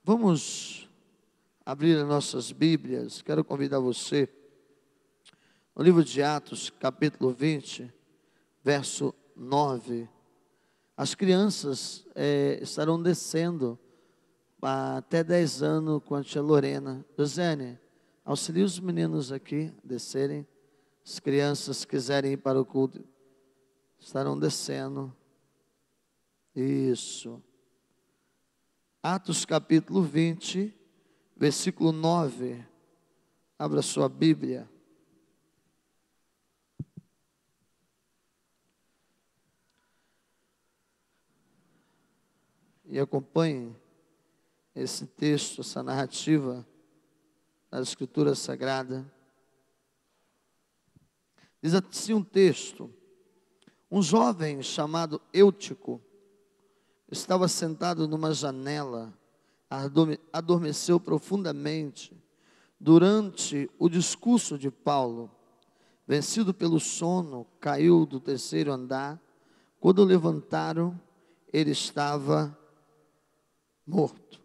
Vamos abrir as nossas Bíblias. Quero convidar você no livro de Atos, capítulo 20, verso 9. As crianças estarão descendo até 10 anos com a tia Lorena. Josiane, auxilie os meninos aqui a descerem. As crianças quiserem ir para o culto, estarão descendo. Isso. Atos capítulo 20, versículo 9. Abra sua Bíblia. E acompanhe esse texto, essa narrativa da Escritura Sagrada. Diz assim um texto: um jovem chamado Eutico estava sentado numa janela, adormeceu profundamente durante o discurso de Paulo. Vencido pelo sono, caiu do terceiro andar. Quando o levantaram, ele estava morto.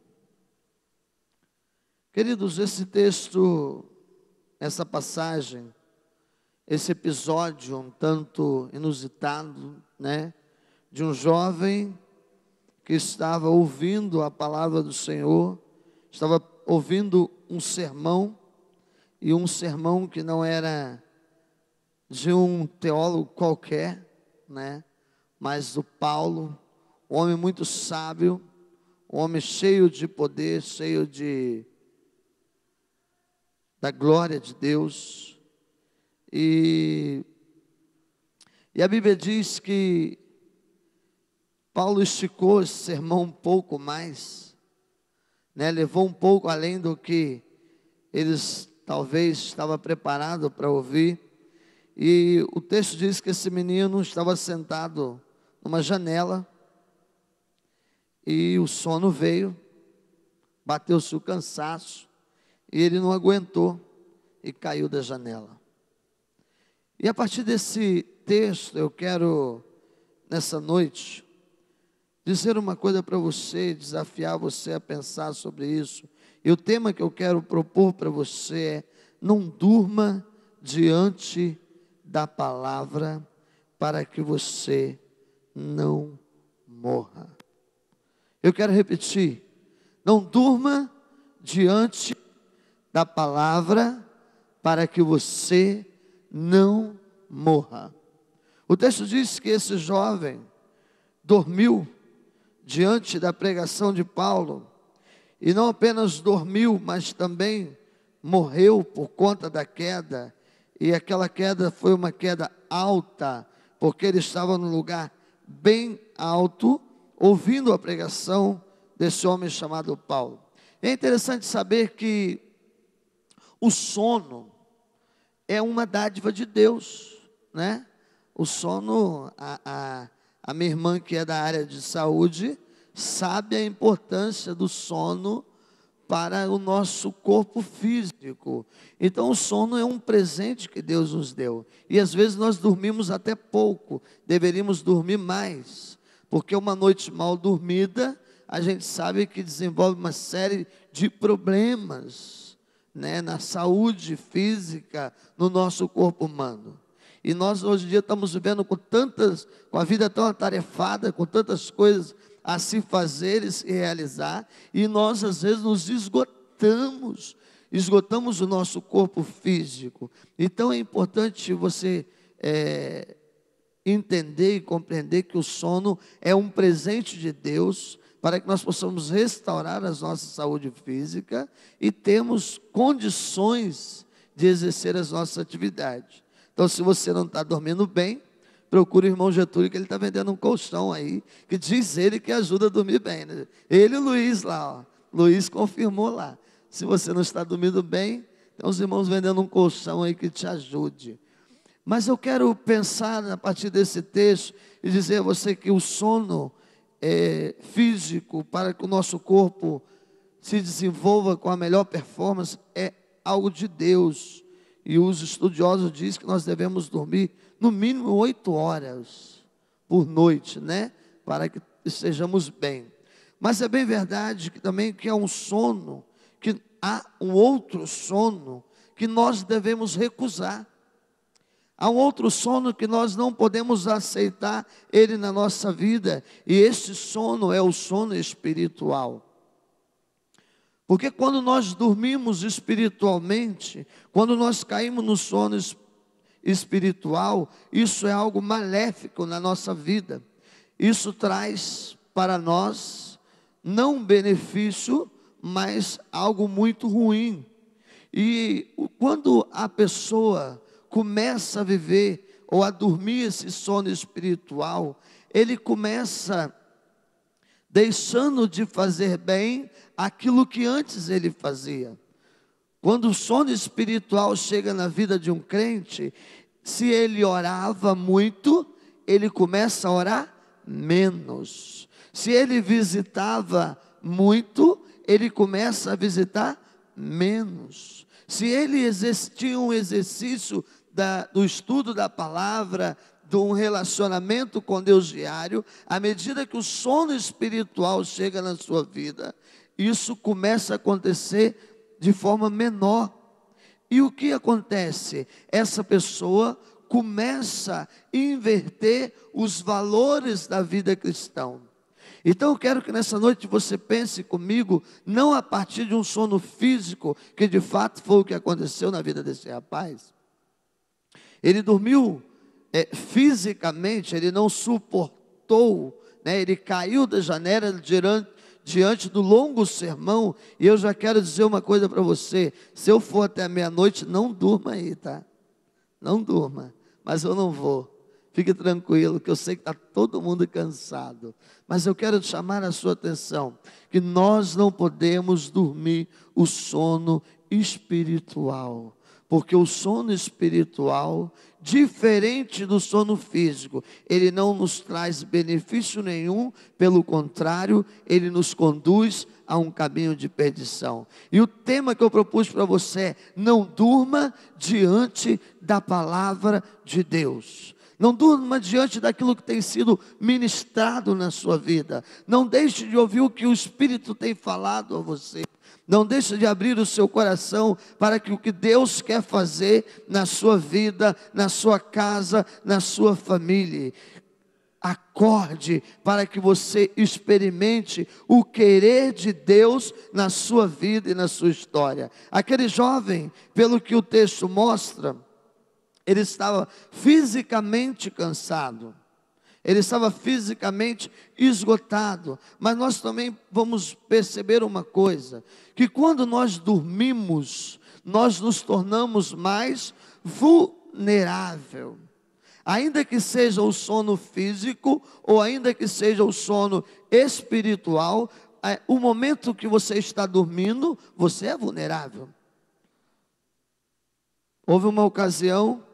Queridos, esse texto, essa passagem, esse episódio um tanto inusitado, né? De um jovem que estava ouvindo a palavra do Senhor, estava ouvindo um sermão, e um sermão que não era de um teólogo qualquer, né? Mas do Paulo, um homem muito sábio, um homem cheio de poder, cheio da glória de Deus. E a Bíblia diz que Paulo esticou esse sermão um pouco mais, né? Levou um pouco além do que eles talvez estavam preparados para ouvir. E o texto diz que esse menino estava sentado numa janela, e o sono veio, bateu-se o cansaço, e ele não aguentou e caiu da janela. E a partir desse texto eu quero, nessa noite, dizer uma coisa para você, desafiar você a pensar sobre isso. E o tema que eu quero propor para você é: não durma diante da palavra, para que você não morra. Eu quero repetir: não durma diante da palavra, para que você não morra. O texto diz que esse jovem dormiu diante da pregação de Paulo, e não apenas dormiu, mas também morreu por conta da queda. E aquela queda foi uma queda alta, porque ele estava num lugar bem alto, ouvindo a pregação desse homem chamado Paulo. É interessante saber que o sono é uma dádiva de Deus, né? O sono, a minha irmã, que é da área de saúde, sabe a importância do sono para o nosso corpo físico. Então o sono é um presente que Deus nos deu, e às vezes nós dormimos até pouco, deveríamos dormir mais, porque uma noite mal dormida, a gente sabe que desenvolve uma série de problemas, né, na saúde física, no nosso corpo humano. E nós hoje em dia estamos vivendo com a vida tão atarefada, com tantas coisas a se fazer e se realizar, e nós às vezes nos esgotamos o nosso corpo físico. Então é importante você entender e compreender que o sono é um presente de Deus, para que nós possamos restaurar a nossa saúde física e termos condições de exercer as nossas atividades. Então, se você não está dormindo bem, procure o irmão Getúlio, que ele está vendendo um colchão aí, que diz ele que ajuda a dormir bem, né? Ele e o Luiz lá, ó. Luiz confirmou lá. Se você não está dormindo bem, tem uns irmãos vendendo um colchão aí que te ajude. Mas eu quero pensar a partir desse texto e dizer a você que o sono físico, para que o nosso corpo se desenvolva com a melhor performance, é algo de Deus. E os estudiosos dizem que nós devemos dormir no mínimo 8 horas por noite, né? Para que estejamos bem. Mas é bem verdade que também que há um sono, que há um outro sono que nós devemos recusar. Há um outro sono que nós não podemos aceitar ele na nossa vida, e este sono é o sono espiritual. Porque quando nós dormimos espiritualmente, quando nós caímos no sono espiritual, isso é algo maléfico na nossa vida. Isso traz para nós não benefício, mas algo muito ruim. E quando a pessoa começa a viver ou a dormir esse sono espiritual, ele começa deixando de fazer bem aquilo que antes ele fazia. Quando o sono espiritual chega na vida de um crente, se ele orava muito, ele começa a orar menos. Se ele visitava muito, ele começa a visitar menos. Se ele tinha um exercício do estudo da palavra, de um relacionamento com Deus diário, à medida que o sono espiritual chega na sua vida, isso começa a acontecer de forma menor. E o que acontece? Essa pessoa começa a inverter os valores da vida cristã. Então eu quero que nessa noite você pense comigo, não a partir de um sono físico, que de fato foi o que aconteceu na vida desse rapaz. Ele dormiu fisicamente, ele não suportou, ele caiu da janela diante do longo sermão. E eu já quero dizer uma coisa para você: se eu for até meia-noite, não durma aí, tá? Não durma, mas eu não vou. Fique tranquilo, que eu sei que está todo mundo cansado. Mas eu quero chamar a sua atenção, que nós não podemos dormir o sono espiritual. Porque o sono espiritual, diferente do sono físico, ele não nos traz benefício nenhum, pelo contrário, ele nos conduz a um caminho de perdição. E o tema que eu propus para você é: não durma diante da palavra de Deus. Não durma diante daquilo que tem sido ministrado na sua vida. Não deixe de ouvir o que o Espírito tem falado a você. Não deixe de abrir o seu coração para que o que Deus quer fazer na sua vida, na sua casa, na sua família. Acorde para que você experimente o querer de Deus na sua vida e na sua história. Aquele jovem, pelo que o texto mostra, ele estava fisicamente cansado, ele estava fisicamente esgotado. Mas nós também vamos perceber uma coisa, que quando nós dormimos, nós nos tornamos mais vulnerável. Ainda que seja o sono físico, ou ainda que seja o sono espiritual, o momento que você está dormindo, você é vulnerável. Houve uma ocasião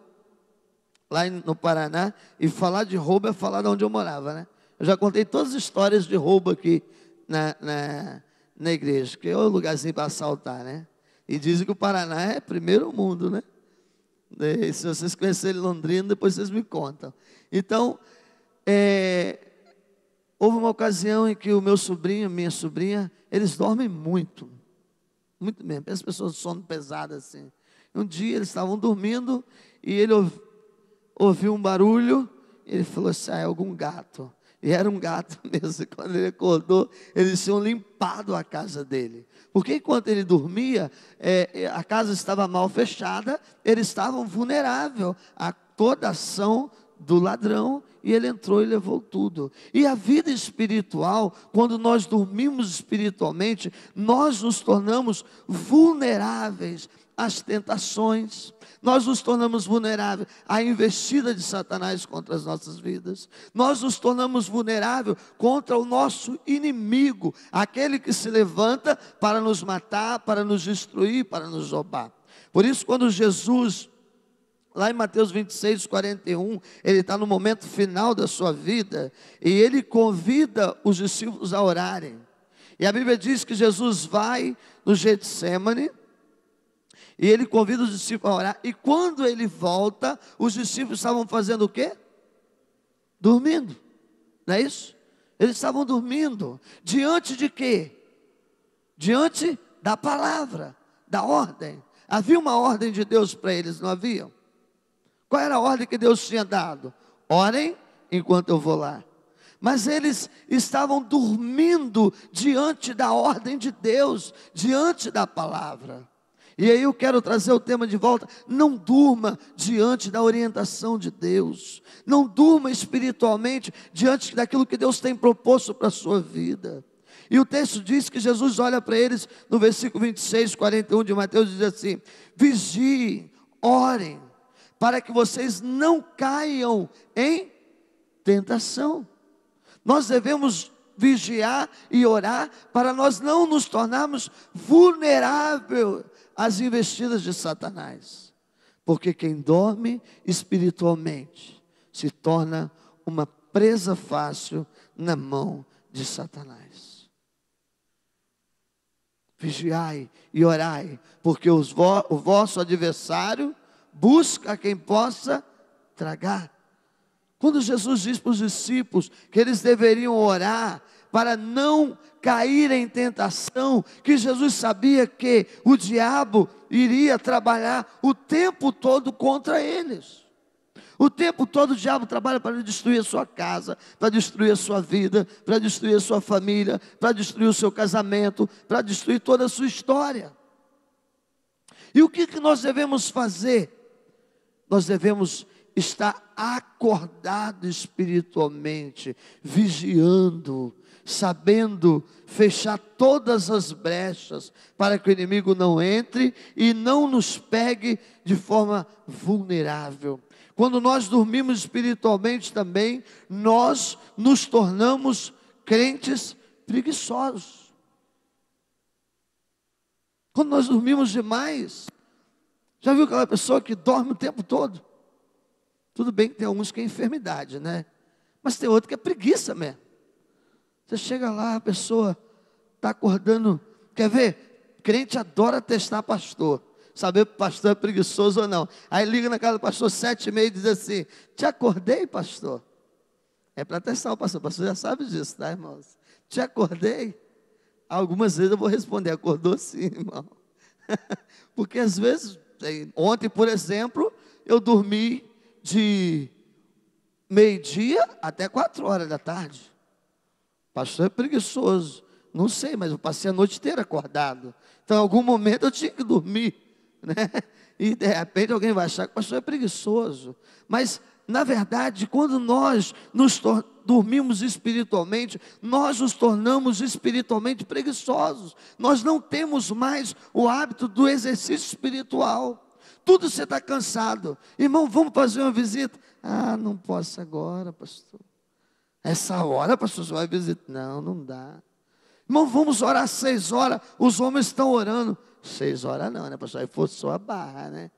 lá no Paraná, e falar de roubo é falar de onde eu morava, né? Eu já contei todas as histórias de roubo aqui na igreja, que é o lugarzinho para assaltar, né? E dizem que o Paraná é primeiro mundo, né? E se vocês conhecerem Londrina, depois vocês me contam. Então, houve uma ocasião em que o meu sobrinho, minha sobrinha, eles dormem muito, muito mesmo. As pessoas de sono pesado assim. Um dia eles estavam dormindo e ele ouviu um barulho, ele falou assim: é algum gato. E era um gato mesmo. Quando ele acordou, eles tinham limpado a casa dele. Porque enquanto ele dormia, a casa estava mal fechada, eles estavam vulneráveis a toda ação do ladrão, e ele entrou e levou tudo. E a vida espiritual, quando nós dormimos espiritualmente, nós nos tornamos vulneráveis às tentações, nós nos tornamos vulneráveis à investida de Satanás contra as nossas vidas, nós nos tornamos vulneráveis contra o nosso inimigo, aquele que se levanta para nos matar, para nos destruir, para nos roubar. Por isso, quando Jesus, lá em Mateus 26, 41, ele está no momento final da sua vida, e ele convida os discípulos a orarem. E a Bíblia diz que Jesus vai no Getsêmani, e ele convida os discípulos a orar. E quando ele volta, os discípulos estavam fazendo o quê? Dormindo, não é isso? Eles estavam dormindo. Diante de quê? Diante da palavra, da ordem. Havia uma ordem de Deus para eles, não havia? Qual era a ordem que Deus tinha dado? Orem enquanto eu vou lá. Mas eles estavam dormindo diante da ordem de Deus, diante da palavra. E aí eu quero trazer o tema de volta. Não durma diante da orientação de Deus. Não durma espiritualmente diante daquilo que Deus tem proposto para a sua vida. E o texto diz que Jesus olha para eles no versículo 26, 41 de Mateus, diz assim: vigiem, orem, para que vocês não caiam em tentação. Nós devemos vigiar e orar para nós não nos tornarmos vulneráveis às investidas de Satanás. Porque quem dorme espiritualmente se torna uma presa fácil na mão de Satanás. Vigiai e orai, porque o vosso adversário busca quem possa tragar. Quando Jesus diz para os discípulos que eles deveriam orar para não cair em tentação, que Jesus sabia que o diabo iria trabalhar o tempo todo contra eles. O tempo todo o diabo trabalha para destruir a sua casa, para destruir a sua vida, para destruir a sua família, para destruir o seu casamento, para destruir toda a sua história. E o que nós devemos fazer? Nós devemos estar acordado espiritualmente, vigiando, sabendo fechar todas as brechas, para que o inimigo não entre e não nos pegue de forma vulnerável. Quando nós dormimos espiritualmente também, nós nos tornamos crentes preguiçosos. Quando nós dormimos demais, já viu aquela pessoa que dorme o tempo todo? Tudo bem que tem alguns que é enfermidade, né? Mas tem outro que é preguiça mesmo. Você chega lá, a pessoa está acordando. Quer ver? Crente adora testar pastor. Saber se o pastor é preguiçoso ou não. Aí liga na casa do pastor 7h30 e diz assim: te acordei, pastor? É para testar o pastor já sabe disso, tá, irmãos? Te acordei? Algumas vezes eu vou responder: acordou sim, irmão. Porque às vezes, ontem por exemplo, eu dormi de meio-dia até 4h da tarde. O pastor é preguiçoso. Não sei, mas eu passei a noite inteira acordado. Então em algum momento eu tinha que dormir, né? E de repente alguém vai achar que o pastor é preguiçoso. Mas na verdade, quando nós dormimos espiritualmente, nós nos tornamos espiritualmente preguiçosos. Nós não temos mais o hábito do exercício espiritual. Tudo você está cansado. Irmão, vamos fazer uma visita? Ah, não posso agora, pastor. Essa hora, pastor, você vai visitar? Não, não dá. Irmão, vamos orar 6 horas. Os homens estão orando. 6 horas não, né, pastor? Aí fosse só a barra, né?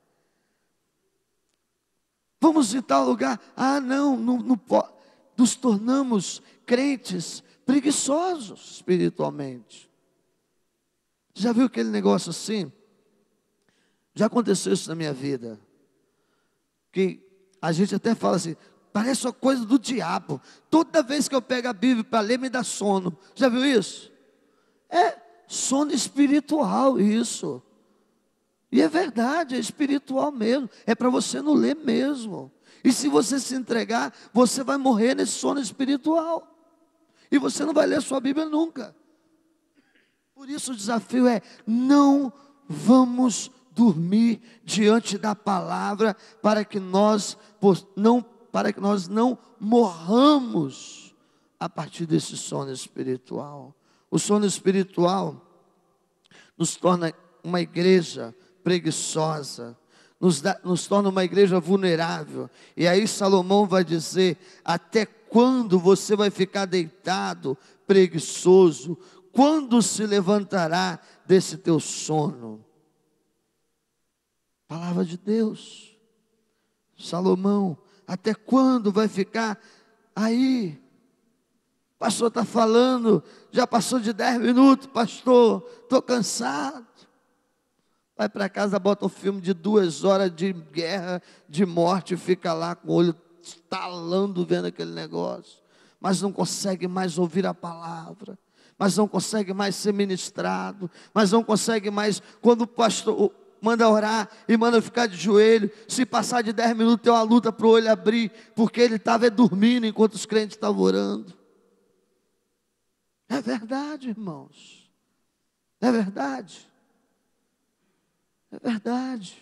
Vamos em tal lugar. Ah, não pode. Nos tornamos crentes preguiçosos espiritualmente. Já viu aquele negócio assim? Já aconteceu isso na minha vida. Que a gente até fala assim: parece uma coisa do diabo. Toda vez que eu pego a Bíblia para ler, me dá sono. Já viu isso? É sono espiritual isso. E é verdade, é espiritual mesmo. É para você não ler mesmo. E se você se entregar, você vai morrer nesse sono espiritual. E você não vai ler sua Bíblia nunca. Por isso o desafio é: não vamos dormir diante da palavra, para que nós não morramos a partir desse sono espiritual. O sono espiritual nos torna uma igreja preguiçosa, nos torna uma igreja vulnerável. E aí Salomão vai dizer: até quando você vai ficar deitado, preguiçoso? Quando se levantará desse teu sono? Palavra de Deus. Salomão, até quando vai ficar aí? O pastor está falando, já passou de 10 minutos, pastor, estou cansado. Vai para casa, bota um filme de 2 horas de guerra, de morte, e fica lá com o olho estalando vendo aquele negócio. mas não consegue mais ouvir a palavra, mas não consegue mais ser ministrado, mas não consegue mais, quando o pastor manda orar e manda ficar de joelho, se passar de 10 minutos tem uma luta para o olho abrir, porque ele estava dormindo enquanto os crentes estavam orando. É verdade, irmãos, é verdade, é verdade.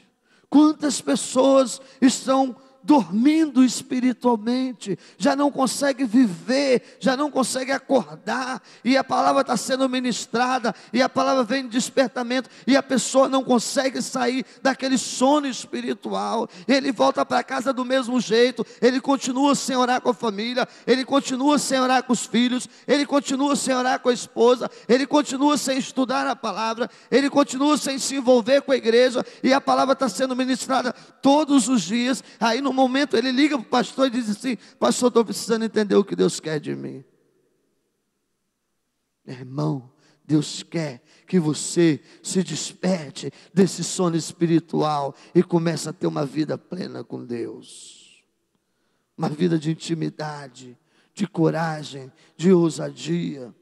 Quantas pessoas estão dormindo espiritualmente, já não consegue viver, já não consegue acordar, e a palavra está sendo ministrada, e a palavra vem de despertamento, e a pessoa não consegue sair daquele sono espiritual. Ele volta para casa do mesmo jeito, ele continua sem orar com a família, ele continua sem orar com os filhos, ele continua sem orar com a esposa, ele continua sem estudar a palavra, ele continua sem se envolver com a igreja, e a palavra está sendo ministrada todos os dias. Aí no momento ele liga para o pastor e diz assim: pastor, estou precisando entender o que Deus quer de mim. Irmão, Deus quer que você se desperte desse sono espiritual e comece a ter uma vida plena com Deus, uma vida de intimidade, de coragem, de ousadia,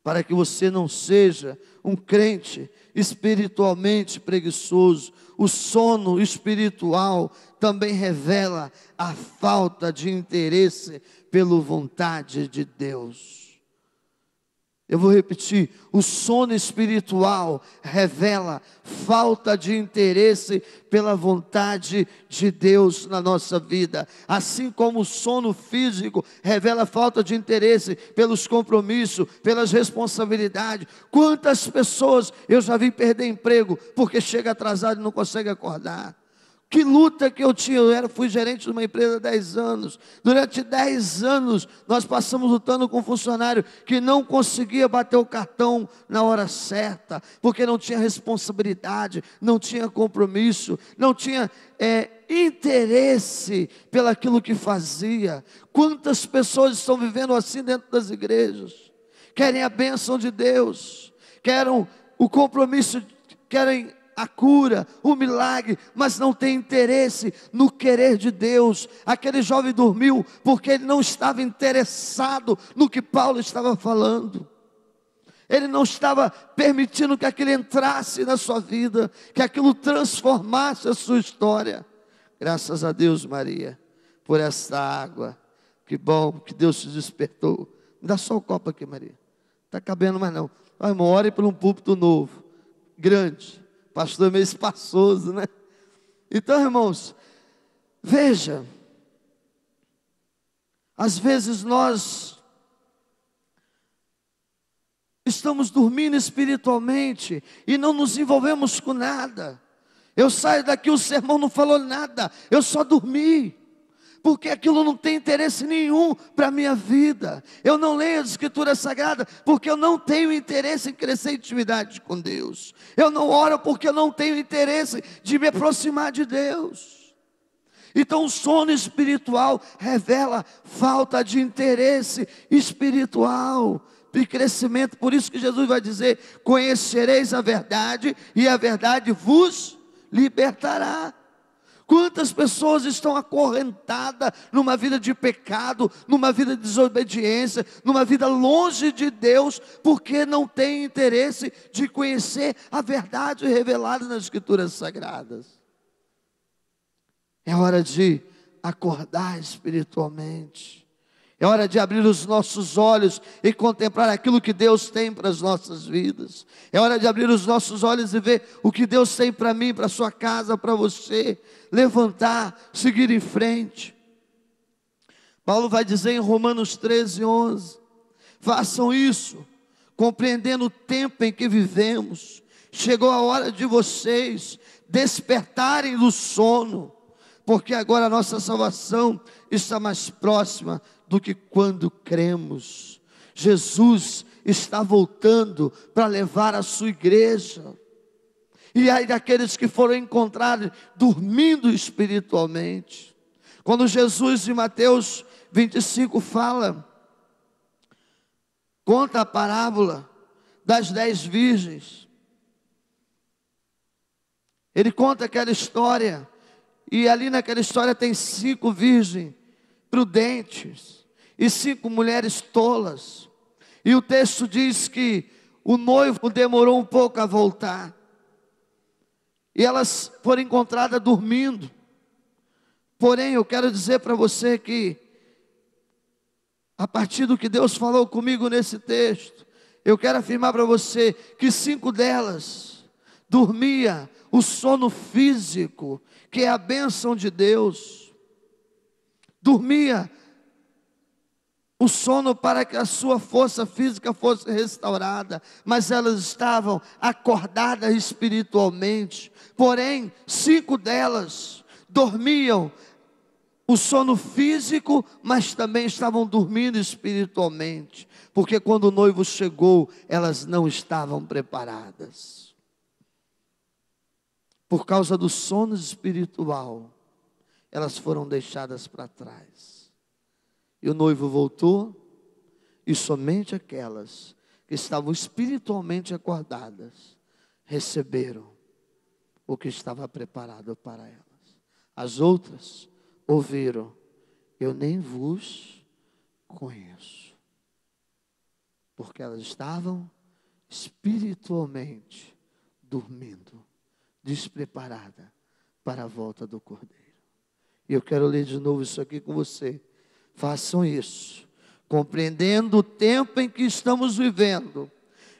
para que você não seja um crente espiritualmente preguiçoso. O sono espiritual também revela a falta de interesse pela vontade de Deus. Eu vou repetir: o sono espiritual revela falta de interesse pela vontade de Deus na nossa vida, assim como o sono físico revela falta de interesse pelos compromissos, pelas responsabilidades. Quantas pessoas eu já vi perder emprego porque chega atrasado e não consegue acordar? Que luta que eu tinha, fui gerente de uma empresa há 10 anos, durante 10 anos nós passamos lutando com um funcionário que não conseguia bater o cartão na hora certa, porque não tinha responsabilidade, não tinha compromisso, não tinha interesse pelaquilo que fazia. Quantas pessoas estão vivendo assim dentro das igrejas? Querem a bênção de Deus, querem o compromisso, querem a cura, o milagre, mas não tem interesse no querer de Deus. Aquele jovem dormiu porque ele não estava interessado no que Paulo estava falando. Ele não estava permitindo que aquilo entrasse na sua vida, que aquilo transformasse a sua história. Graças a Deus, Maria, por essa água. Que bom que Deus te despertou. Me dá só o copo aqui, Maria. Não está cabendo mais não. Irmão, ore por um púlpito novo, grande. Pastor é meio espaçoso, né? Então, irmãos, veja, às vezes nós estamos dormindo espiritualmente e não nos envolvemos com nada. Eu saio daqui, o sermão não falou nada, eu só dormi, porque aquilo não tem interesse nenhum para a minha vida. Eu não leio as escrituras sagradas porque eu não tenho interesse em crescer em intimidade com Deus. Eu não oro porque eu não tenho interesse de me aproximar de Deus. Então o sono espiritual revela falta de interesse espiritual, de crescimento. Por isso que Jesus vai dizer: conhecereis a verdade e a verdade vos libertará. Quantas pessoas estão acorrentadas numa vida de pecado, numa vida de desobediência, numa vida longe de Deus, porque não tem interesse de conhecer a verdade revelada nas Escrituras Sagradas. É hora de acordar espiritualmente. É hora de abrir os nossos olhos e contemplar aquilo que Deus tem para as nossas vidas. É hora de abrir os nossos olhos e ver o que Deus tem para mim, para a sua casa, para você. Levantar, seguir em frente. Paulo vai dizer em Romanos 13:11: façam isso, compreendendo o tempo em que vivemos. Chegou a hora de vocês despertarem do sono, porque agora a nossa salvação está mais próxima do que quando cremos. Jesus está voltando para levar a sua igreja. E aí daqueles que foram encontrados dormindo espiritualmente. Quando Jesus em Mateus 25 conta a parábola das 10 virgens. Ele conta aquela história, e ali naquela história tem 5 virgens prudentes, e 5 mulheres tolas. E o texto diz que o noivo demorou um pouco a voltar. E elas foram encontradas dormindo. Porém, eu quero dizer para você que, a partir do que Deus falou comigo nesse texto, eu quero afirmar para você que 5 delas dormia o sono físico, que é a bênção de Deus. Dormia o sono para que a sua força física fosse restaurada, mas elas estavam acordadas espiritualmente. Porém, 5 delas dormiam o sono físico, mas também estavam dormindo espiritualmente, porque quando o noivo chegou, elas não estavam preparadas. Por causa do sono espiritual, elas foram deixadas para trás. E o noivo voltou, e somente aquelas que estavam espiritualmente acordadas receberam o que estava preparado para elas. As outras ouviram: eu nem vos conheço, porque elas estavam espiritualmente dormindo, despreparadas para a volta do Cordeiro. E eu quero ler de novo isso aqui com você. Façam isso, compreendendo o tempo em que estamos vivendo.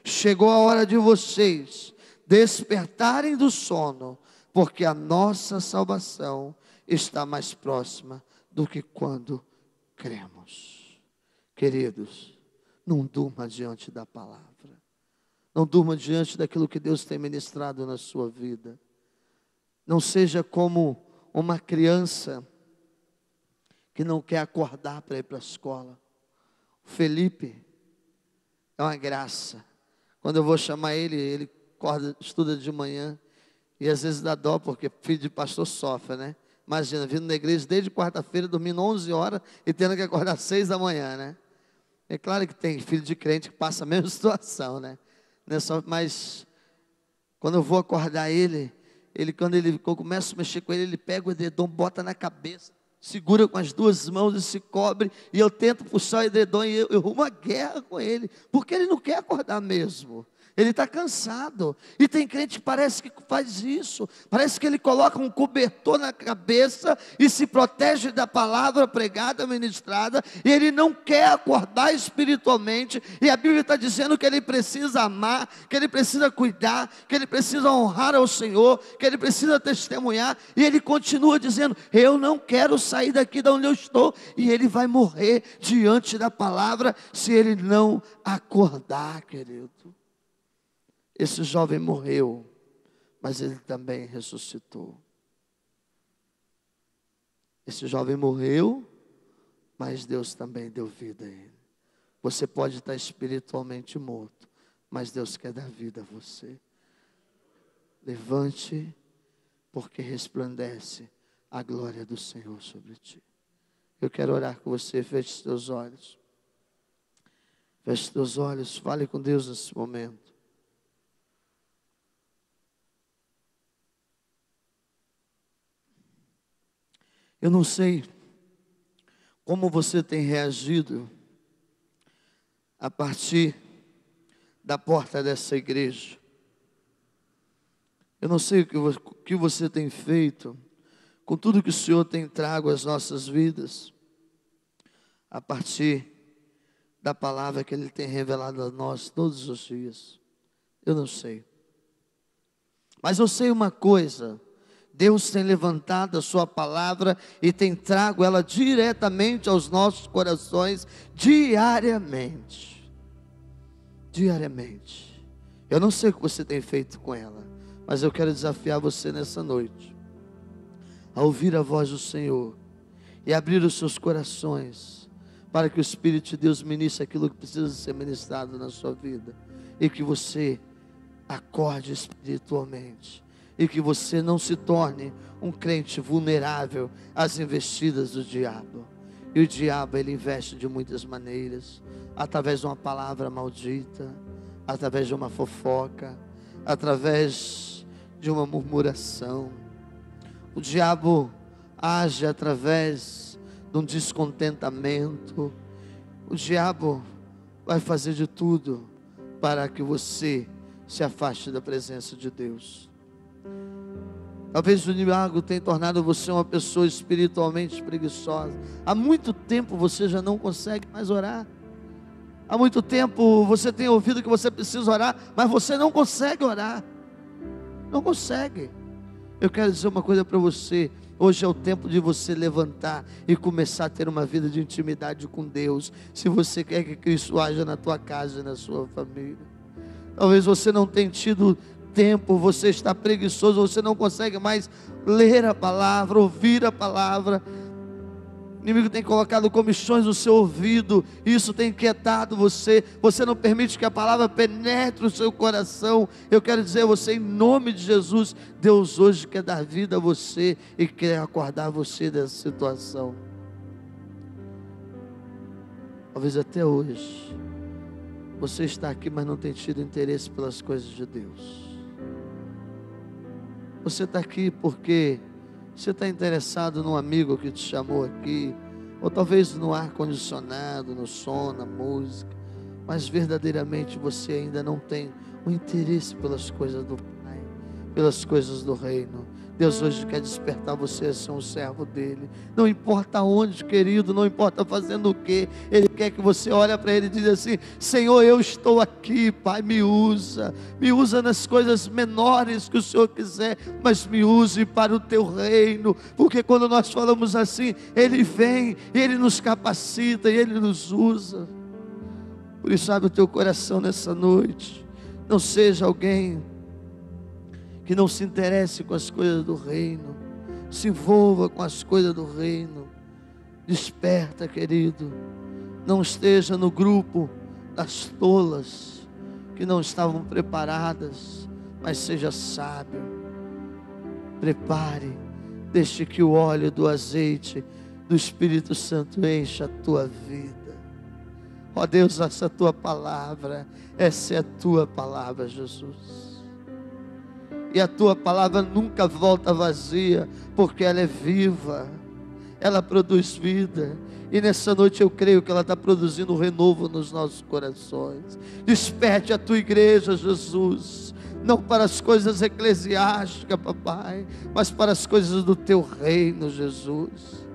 Chegou a hora de vocês despertarem do sono, porque a nossa salvação está mais próxima do que quando cremos. Queridos, não durma diante da palavra. Não durma diante daquilo que Deus tem ministrado na sua vida. Não seja como uma criança que não quer acordar para ir para a escola. O Felipe é uma graça. Quando eu vou chamar ele, ele acorda, estuda de manhã. E às vezes dá dó, porque filho de pastor sofre, né? Imagina, vindo na igreja desde quarta-feira, dormindo 11 horas e tendo que acordar às 6 da manhã, né? É claro que tem filho de crente que passa a mesma situação, né? Mas quando eu vou acordar ele, quando eu começo a mexer com ele, ele pega o edredom, bota na cabeça, segura com as 2 mãos e se cobre, e eu tento puxar o edredom e eu rumo a guerra com ele, porque ele não quer acordar mesmo. Ele está cansado. E tem crente que parece que faz isso. Parece que ele coloca um cobertor na cabeça e se protege da palavra pregada, ministrada. E ele não quer acordar espiritualmente. E a Bíblia está dizendo que ele precisa amar, que ele precisa cuidar, que ele precisa honrar ao Senhor, que ele precisa testemunhar. E ele continua dizendo: eu não quero sair daqui de onde eu estou. E ele vai morrer diante da palavra se ele não acordar, querido. Esse jovem morreu, mas ele também ressuscitou. Esse jovem morreu, mas Deus também deu vida a ele. Você pode estar espiritualmente morto, mas Deus quer dar vida a você. Levante, porque resplandece a glória do Senhor sobre ti. Eu quero orar com você. Feche os teus olhos. Feche os teus olhos, fale com Deus nesse momento. Eu não sei como você tem reagido a partir da porta dessa igreja. Eu não sei o que você tem feito com tudo que o Senhor tem trago às nossas vidas, a partir da palavra que Ele tem revelado a nós todos os dias. Eu não sei. Mas eu sei uma coisa: Deus tem levantado a sua palavra e tem trago ela diretamente aos nossos corações diariamente. Diariamente. Eu não sei o que você tem feito com ela, mas eu quero desafiar você nessa noite a ouvir a voz do Senhor e abrir os seus corações para que o Espírito de Deus ministre aquilo que precisa ser ministrado na sua vida e que você acorde espiritualmente. E que você não se torne um crente vulnerável às investidas do diabo. E o diabo, ele investe de muitas maneiras. Através de uma palavra maldita, através de uma fofoca, através de uma murmuração. O diabo age através de um descontentamento. o diabo vai fazer de tudo para que você se afaste da presença de Deus. Talvez o diabo tenha tornado você uma pessoa espiritualmente preguiçosa. Há muito tempo você já não consegue mais orar. Há muito tempo você tem ouvido que você precisa orar, mas você não consegue orar. Não consegue. Eu quero dizer uma coisa para você. Hoje é o tempo de você levantar e começar a ter uma vida de intimidade com Deus. Se você quer que Cristo haja na tua casa e na sua família. Talvez você não tenha tido tempo, você está preguiçoso, você não consegue mais ler a palavra, ouvir a palavra. O inimigo tem colocado comichões no seu ouvido, e isso tem inquietado você. Você não permite que a palavra penetre o seu coração. Eu quero dizer a você, em nome de Jesus, Deus hoje quer dar vida a você e quer acordar você dessa situação. Talvez até hoje você está aqui, mas não tem tido interesse pelas coisas de Deus. Você está aqui porque você está interessado num amigo que te chamou aqui, ou talvez no ar-condicionado, no som, na música, mas verdadeiramente você ainda não tem o interesse pelas coisas do Pai, pelas coisas do reino. Deus hoje quer despertar você a ser um servo dele. Não importa onde, querido, não importa fazendo o que, Ele quer que você olhe para Ele e diga assim: Senhor, eu estou aqui, Pai, me usa nas coisas menores que o Senhor quiser, mas me use para o teu reino, porque quando nós falamos assim, Ele vem, Ele nos capacita e Ele nos usa. Por isso abre o teu coração nessa noite, não seja alguém que não se interesse com as coisas do reino, se envolva com as coisas do reino. Desperta, querido, não esteja no grupo das tolas, que não estavam preparadas, mas seja sábio, prepare, deixe que o óleo do azeite do Espírito Santo encha a tua vida. Ó Deus, essa é a tua palavra, essa é a tua palavra, Jesus. E a tua palavra nunca volta vazia, porque ela é viva, ela produz vida. E nessa noite eu creio que ela está produzindo renovo nos nossos corações. Desperte a tua igreja, Jesus, não para as coisas eclesiásticas, papai, mas para as coisas do teu reino, Jesus.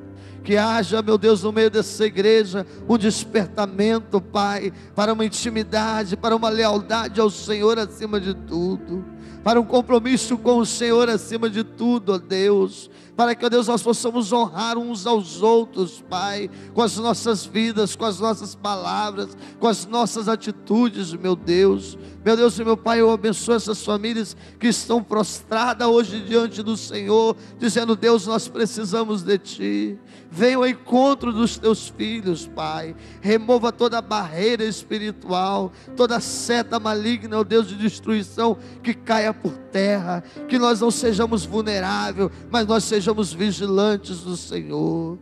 Que haja, meu Deus, no meio dessa igreja um despertamento, Pai, para uma intimidade, para uma lealdade ao Senhor acima de tudo, para um compromisso com o Senhor acima de tudo, ó Deus, para que, ó Deus, nós possamos honrar uns aos outros, Pai, com as nossas vidas, com as nossas palavras, com as nossas atitudes, meu Deus e meu Pai, eu abençoo essas famílias que estão prostradas hoje diante do Senhor, dizendo: Deus, nós precisamos de Ti. Venha ao encontro dos Teus filhos, Pai. Remova toda barreira espiritual, toda seta maligna, ó Deus, de destruição, que caia por terra, que nós não sejamos vulneráveis, mas nós sejamos vigilantes do Senhor,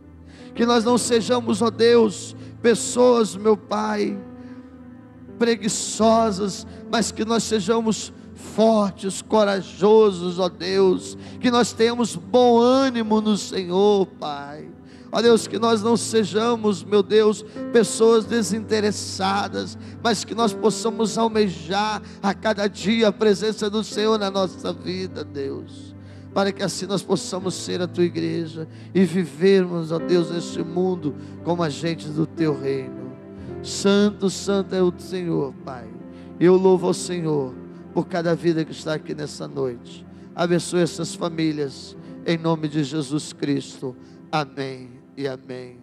que nós não sejamos, ó Deus, pessoas, meu Pai, preguiçosas, mas que nós sejamos fortes, corajosos, ó Deus, que nós tenhamos bom ânimo no Senhor, Pai. Ó Deus, que nós não sejamos, meu Deus, pessoas desinteressadas, mas que nós possamos almejar a cada dia a presença do Senhor na nossa vida, Deus, para que assim nós possamos ser a tua igreja e vivermos, ó Deus, neste mundo como agentes do teu reino. Santo, santo é o Senhor, Pai. Eu louvo ao Senhor por cada vida que está aqui nessa noite. Abençoe essas famílias, em nome de Jesus Cristo. Amém e amém.